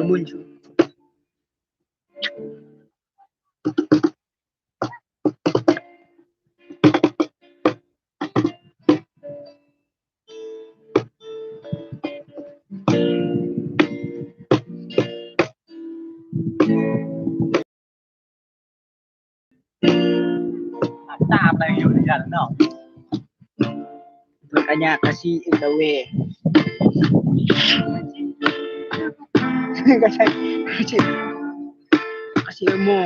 Muncul. Tạm này hiểu gì là nó Cả nhà kasih gawe. kasih ilmu.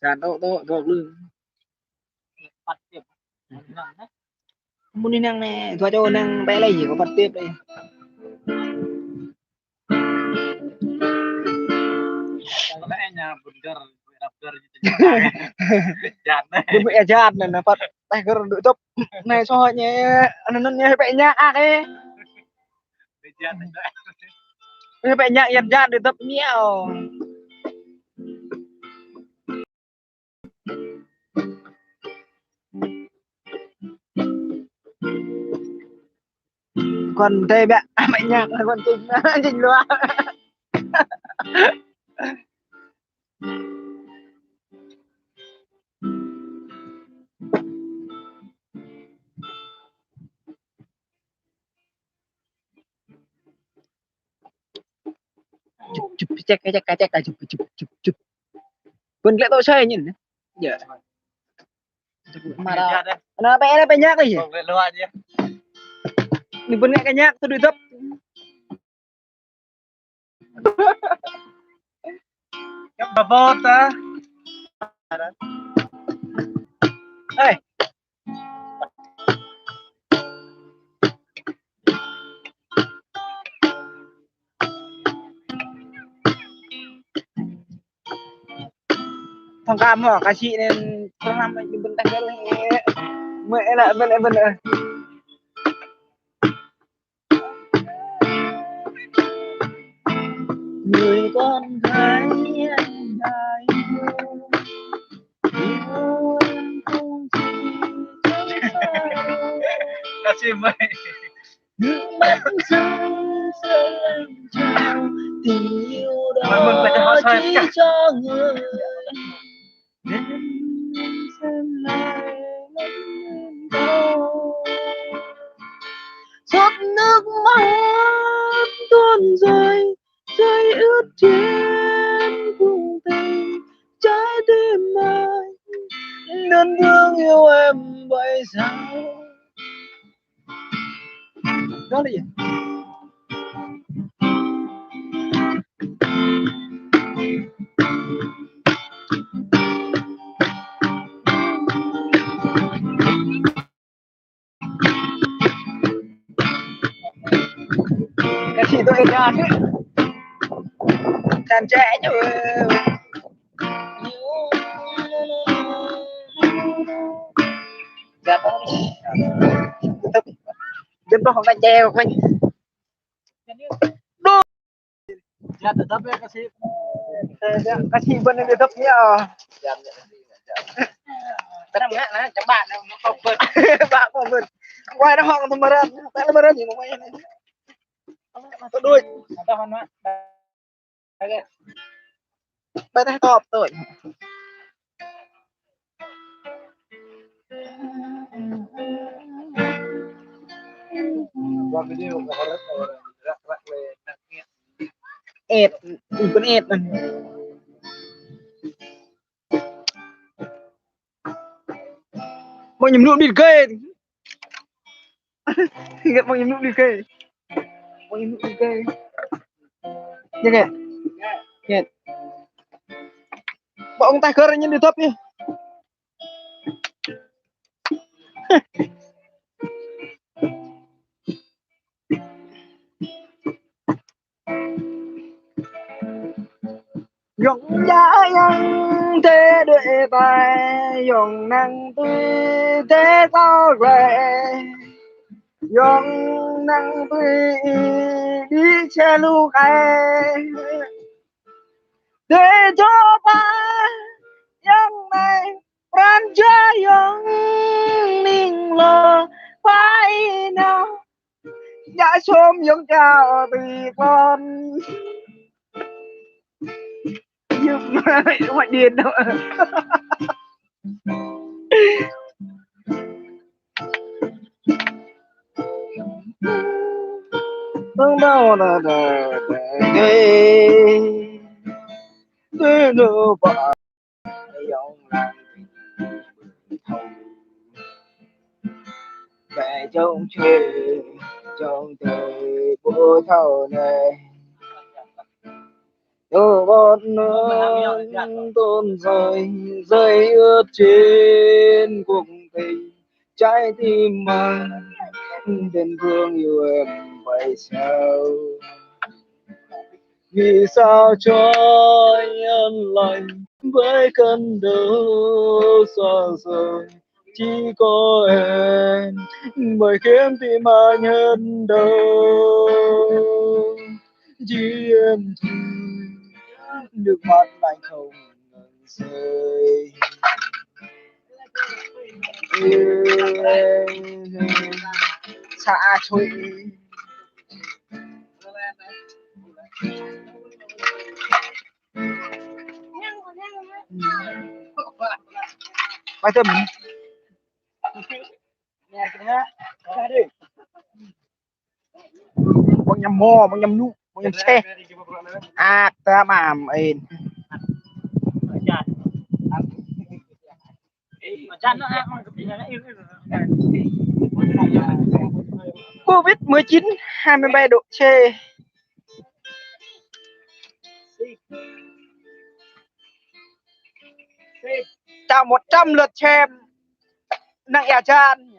Sàn đâu đâu lưng. bắt tiếp Muốn đi năng nè, thua cho năng bé lấy gì có bắt tiếp đây. kayaknya burger gitu jahat Đừng bị chát này là phát tay cái đội top này so nhé nó nhé bé nhá cái bé nhá yên chát để top nhiều. Còn đây bé mẹ nhạc là con trình loa. chụp check chụp vẫn lại tôi chơi nhìn giờ mà đâu nó bé nhác đi mình vẫn nghe cái nhác tôi đi thấp cái bột á ê thằng cam hỏi cả chị nên không làm mình vẫn đánh mẹ lại vẫn người con gái anh gái yêu em không chỉ kasih mày nước mắt rơi rơi em trao tình yêu đó chỉ cho người đến xem lại em đâu giọt nước mắt tuôn rơi rơi ướt trên vùng tình trái tim anh đơn thương yêu em vậy sao đó là gì cái gì tôi ra đàn trẻ chứ dạ đó đi dân đó không đánh che không anh đô ya tetap ya kasih bên này tetap nhá tenang nggak nah coba nó không bật bạn không bên quay nó họ thầm ra tại nó ra gì mà quay này tôi đuôi tao hoan á bay tay cọp rồi ẹt con ẹt này mọi nhầm luôn đi kê gặp mọi nhầm luôn đi kê mọi nhầm luôn đi kê như nghe nghe bọn ông ta khơi ra nhân đi thấp nhé dòng giá yang thế để bài dòng năng tươi thế sao về dòng năng tươi đi xe lưu khai để cho ta yang này ran cha yang ninh lờ phải nào đã sớm giống chào từ con nhưng mà ngoại điền đâu không đâu là để đâu bà dòng làng về trong chơi trong đời bố thâu này đôi bọt nước tuôn rơi rơi ướt trên cuộc tình trái tim mà đến thương yêu em vậy sao vì sao cho nhân lành với cơn đau xa rời chỉ có em mới khiến tim anh hơn đâu chỉ em thôi nước mắt anh không ngừng rơi yêu em xa trôi bài thơ mình nghe cái đó ra đi bằng nhầm mò bằng nhầm nụ bằng nhầm xe à ta mà ên Covid-19 23 độ C chào 100 lượt xem nặng ẻ chan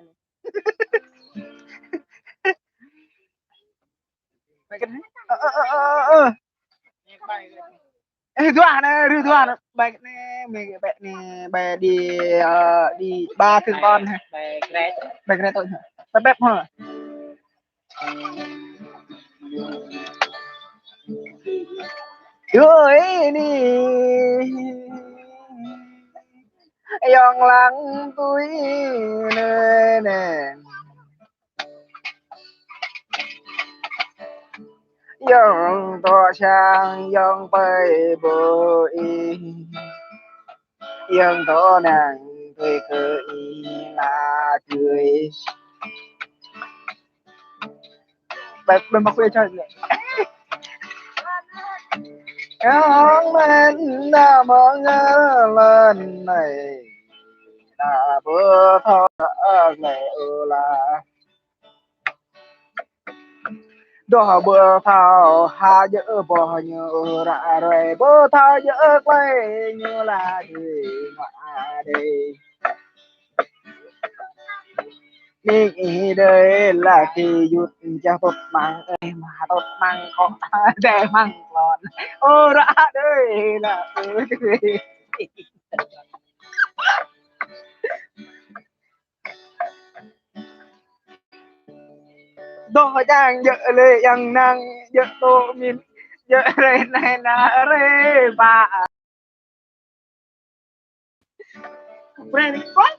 đưa này bài này bài đi đi ba thương con ha bài cái tôi bài bếp hả ơi đi dòng lặng túi nơi nè dòng to sang dòng bay bơi dòng to nàng cười cười là cười bài mặc quê chơi không nên đã mở ngỡ lên này đã bữa thọ này là đó bữa thọ ha dỡ bỏ như ra rồi bữa thọ dỡ quay như là đi mà đi đi đây là kỳ dụt cho tốt mang em mà tốt mang khó để mang lòn ô ra đây là đôi đang dợ lệ yang năng dợ tô min dợ rê này là rê bà rê quá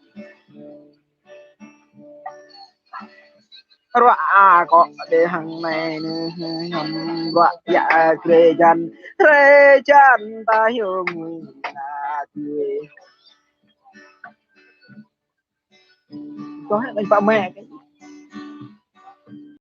rạ có để hàng này nhầm rạ dạ rê chân ta hiểu người là cười có hẹn anh ba mẹ cái